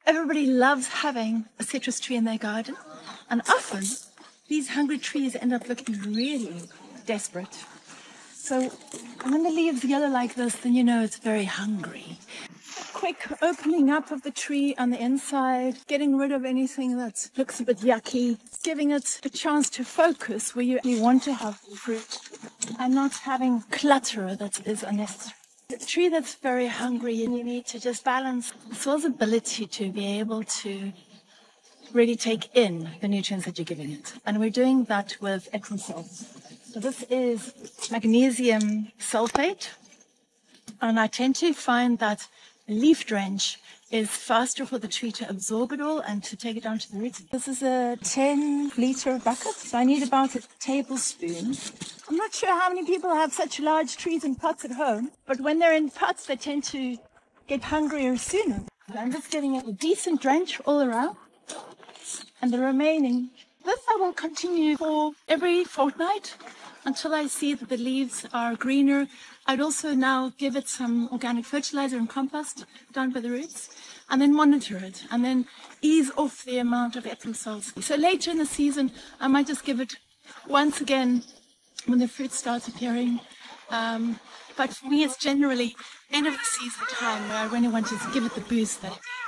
Everybody loves having a citrus tree in their garden, and often these hungry trees end up looking really desperate. So when the leaves yellow like this, then you know it's very hungry. A quick opening up of the tree on the inside, getting rid of anything that looks a bit yucky, giving it a chance to focus where you want to have fruit, and not having clutter that is unnecessary. A tree that's very hungry, and you need to just balance the soil's ability to be able to really take in the nutrients that you're giving it. And we're doing that with epsom salts. So this is magnesium sulphate. And I tend to find that leaf drench is faster for the tree to absorb it all and to take it down to the roots. This is a 10-liter bucket, so I need about a tablespoon. I'm not sure how many people have such large trees in pots at home, but when they're in pots, they tend to get hungrier sooner. I'm just getting a decent drench all around, and the remaining, this I will continue for every fortnight until I see that the leaves are greener. I'd also now give it some organic fertiliser and compost down by the roots, and then monitor it, and then ease off the amount of epsom salts. So later in the season, I might just give it once again when the fruit starts appearing. But for me, it's generally end of the season time where I really want to give it the boost that it needs.